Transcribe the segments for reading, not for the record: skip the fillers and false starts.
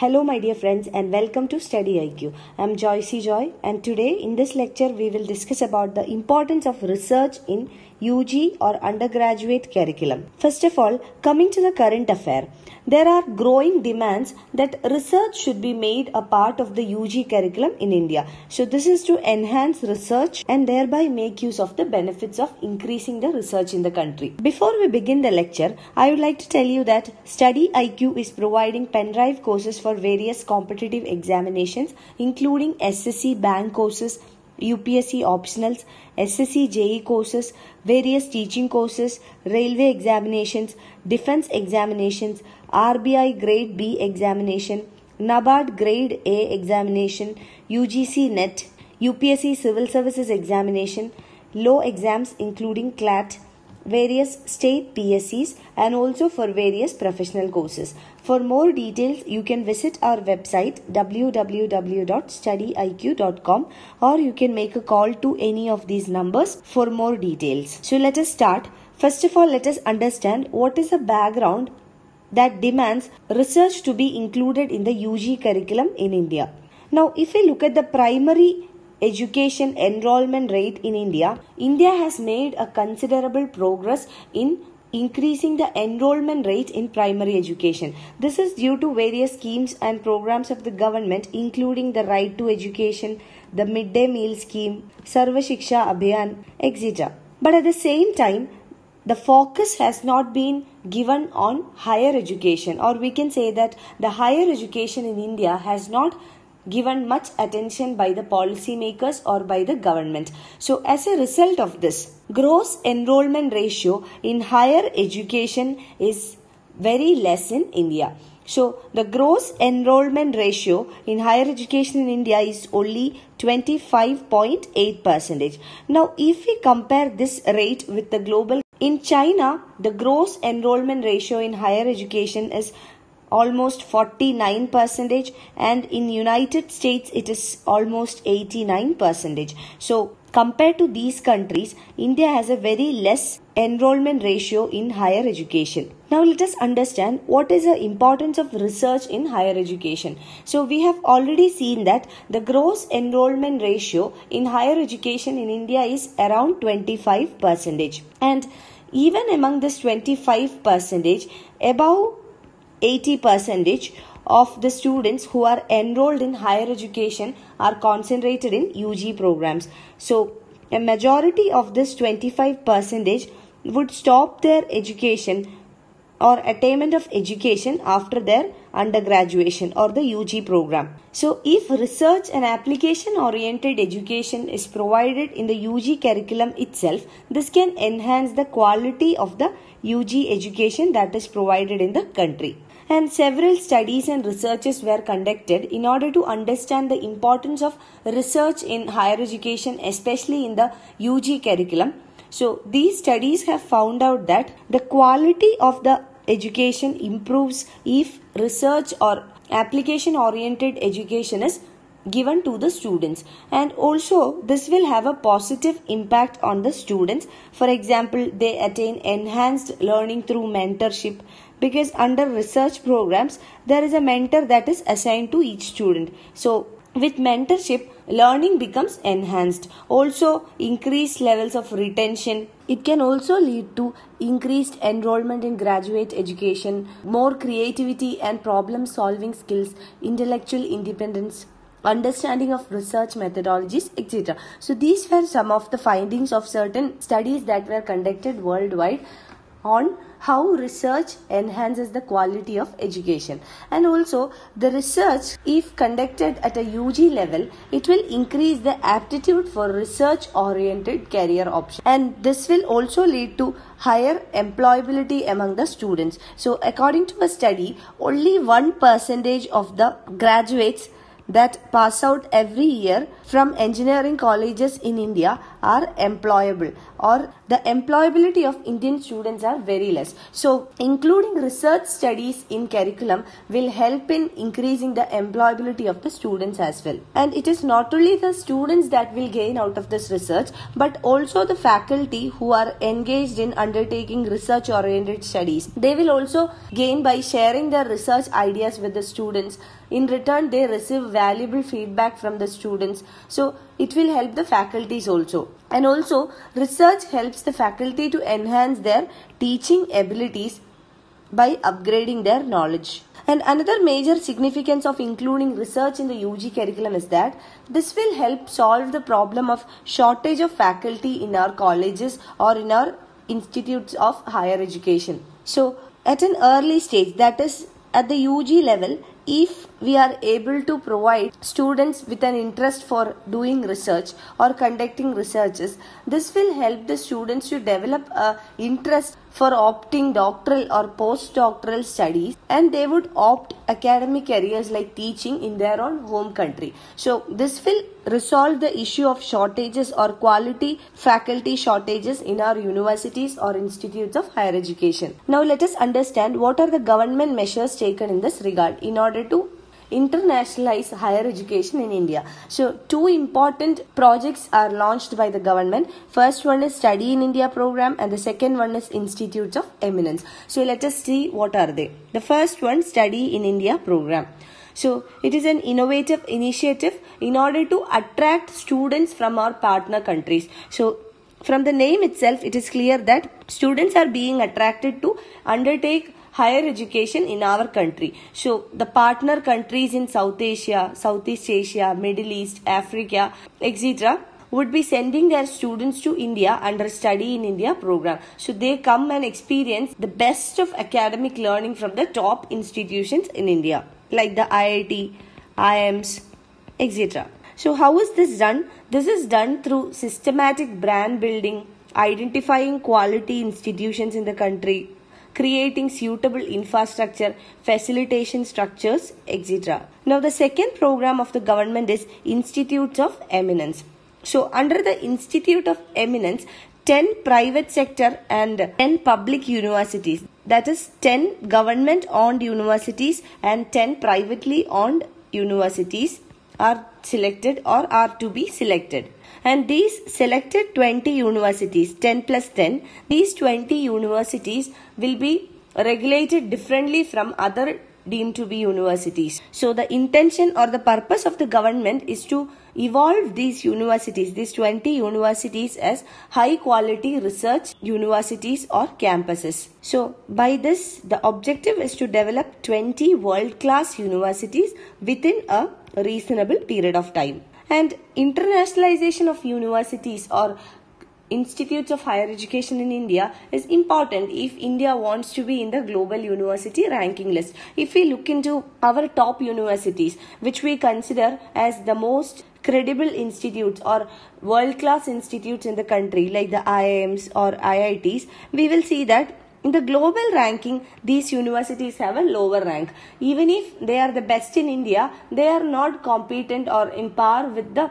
Hello my dear friends and welcome to StudyIQ. I am Joy and today in this lecture we will discuss about the importance of research in UG or undergraduate curriculum. First of all, coming to the current affair, there are growing demands that research should be made a part of the UG curriculum in India. So this is to enhance research and thereby make use of the benefits of increasing the research in the country. Before we begin the lecture, I would like to tell you that StudyIQ is providing pen drive courses for various competitive examinations including SSC bank courses, UPSC optionals, SSC JE courses, various teaching courses, railway examinations, defense examinations, RBI grade B examination, NABARD grade A examination, UGC NET, UPSC Civil Services Examination, law exams including CLAT, various state PSCs and also for various professional courses. For more details, you can visit our website www.studyiq.com or you can make a call to any of these numbers for more details. So let us start. First of all, let us understand what is the background that demands research to be included in the UG curriculum in India. Now, if we look at the primary education enrollment rate in India has made a considerable progress in increasing the enrollment rate in primary education. This is due to various schemes and programs of the government including the Right to Education, the Midday Meal Scheme, Sarva Shiksha Abhiyan, etc. But at the same time, the focus has not been given on higher education, or we can say that the higher education in India has not given much attention by the policymakers or by the government. So as a result of this, gross enrollment ratio in higher education is very less in India. So the gross enrollment ratio in higher education in India is only 25.8%. Now if we compare this rate with the global, in China the gross enrollment ratio in higher education is almost 49% and in United States it is almost 89%. So compared to these countries, India has a very less enrollment ratio in higher education. Now let us understand what is the importance of research in higher education. So we have already seen that the gross enrollment ratio in higher education in India is around 25%. And even among this 25%, above 80% of the students who are enrolled in higher education are concentrated in UG programs. So a majority of this 25% would stop their education or attainment of education after their undergraduation or the UG program. So if research and application oriented education is provided in the UG curriculum itself, this can enhance the quality of the UG education that is provided in the country. And several studies and researches were conducted in order to understand the importance of research in higher education, especially in the UG curriculum. So these studies have found out that the quality of the education improves if research or application oriented education is given to the students, and also this will have a positive impact on the students. For example, they attain enhanced learning through mentorship, because under research programs there is a mentor that is assigned to each student. So with mentorship, learning becomes enhanced. Also increased levels of retention. It can also lead to increased enrollment in graduate education, more creativity and problem solving skills, intellectual independence, understanding of research methodologies, etc. So these were some of the findings of certain studies that were conducted worldwide on how research enhances the quality of education. And also the research, if conducted at a UG level, it will increase the aptitude for research oriented career options, and this will also lead to higher employability among the students. So according to a study, only 1% of the graduates that pass out every year from engineering colleges in India are employable, or the employability of Indian students are very less. So including research studies in curriculum will help in increasing the employability of the students as well. And it is not only the students that will gain out of this research, but also the faculty who are engaged in undertaking research oriented studies. They will also gain by sharing their research ideas with the students. In return, they receive valuable feedback from the students. So it will help the faculties also. And also, research helps the faculty to enhance their teaching abilities by upgrading their knowledge. And another major significance of including research in the UG curriculum is that this will help solve the problem of shortage of faculty in our colleges or in our institutes of higher education. So at an early stage, that is at the UG level, if we are able to provide students with an interest for doing research or conducting researches, this will help the students to develop an interest for opting doctoral or postdoctoral studies, and they would opt academic careers like teaching in their own home country. So this will resolve the issue of shortages or quality faculty shortages in our universities or institutes of higher education. Now let us understand what are the government measures taken in this regard in order to internationalize higher education in India. So two important projects are launched by the government. First one is Study in India program, and the second one is Institutes of Eminence. So let us see what are they. The first one, Study in India program. So it is an innovative initiative in order to attract students from our partner countries. So from the name itself, it is clear that students are being attracted to undertake higher education in our country. So the partner countries in South Asia, Southeast Asia, Middle East, Africa, etc. would be sending their students to India under Study in India program. So they come and experience the best of academic learning from the top institutions in India, like the IIT, IIMs, etc. So how is this done? This is done through systematic brand building, identifying quality institutions in the country, creating suitable infrastructure, facilitation structures, etc. Now the second program of the government is Institutes of Eminence. So under the Institute of Eminence, 10 private sector and 10 public universities, that is 10 government owned universities and 10 privately owned universities are selected or are to be selected. And these selected 20 universities, 10 plus 10, these 20 universities will be regulated differently from other deemed to be universities. So the intention or the purpose of the government is to evolve these universities, these 20 universities, as high quality research universities or campuses. So by this, the objective is to develop 20 world-class universities within a reasonable period of time. And internationalization of universities or institutes of higher education in India is important if India wants to be in the global university ranking list. If we look into our top universities, which we consider as the most credible institutes or world-class institutes in the country, like the IIMs or IITs, we will see that in the global ranking, these universities have a lower rank. Even if they are the best in India, they are not competent or in par with the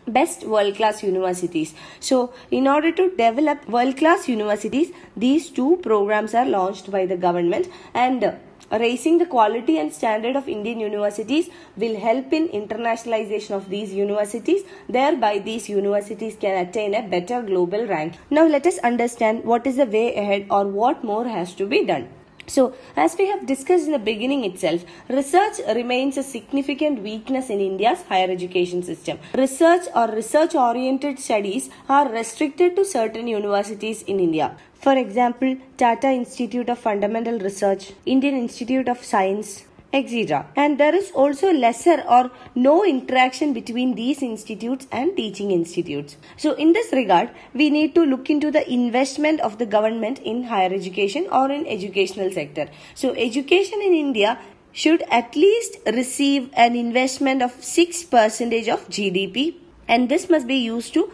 best world-class universities. So in order to develop world-class universities, these two programs are launched by the government, and raising the quality and standard of Indian universities will help in internationalization of these universities. Thereby these universities can attain a better global rank. Now let us understand what is the way ahead or what more has to be done. So, as we have discussed in the beginning itself, research remains a significant weakness in India's higher education system. Research or research-oriented studies are restricted to certain universities in India. For example, Tata Institute of Fundamental Research, Indian Institute of Science, etc. And there is also lesser or no interaction between these institutes and teaching institutes. So in this regard, we need to look into the investment of the government in higher education or in educational sector. So education in India should at least receive an investment of 6% of GDP, and this must be used to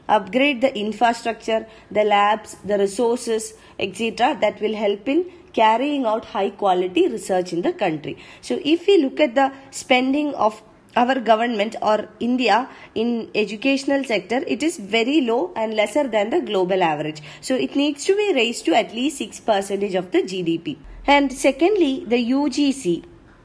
upgrade the infrastructure, the labs, the resources, etc. that will help in carrying out high quality research in the country. So if we look at the spending of our government or India in educational sector, it is very low and lesser than the global average. So it needs to be raised to at least 6% of the GDP. And secondly, the UGC,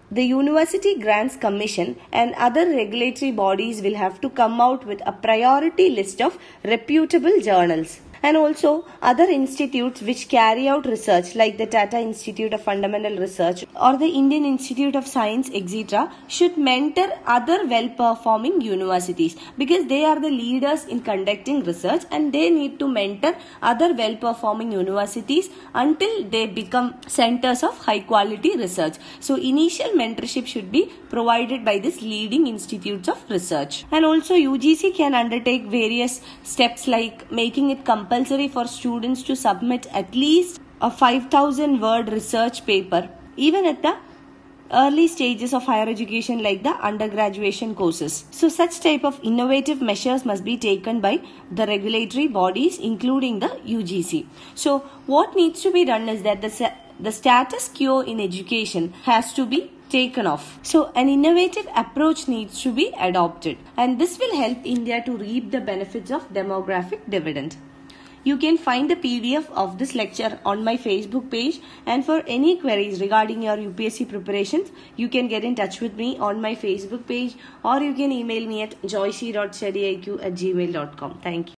the University Grants Commission, and other regulatory bodies will have to come out with a priority list of reputable journals. And also other institutes which carry out research like the Tata Institute of Fundamental Research or the Indian Institute of Science, etc. should mentor other well-performing universities, because they are the leaders in conducting research and they need to mentor other well-performing universities until they become centers of high-quality research. So initial mentorship should be provided by these leading institutes of research. And also UGC can undertake various steps like making it compulsory for students to submit at least a 5,000 word research paper even at the early stages of higher education like the undergraduation courses. So such type of innovative measures must be taken by the regulatory bodies including the UGC. So what needs to be done is that the status quo in education has to be taken off. So an innovative approach needs to be adopted, and this will help India to reap the benefits of demographic dividend. You can find the PDF of this lecture on my Facebook page, and for any queries regarding your UPSC preparations, you can get in touch with me on my Facebook page, or you can email me at joyce.studiiq@gmail.com. Thank you.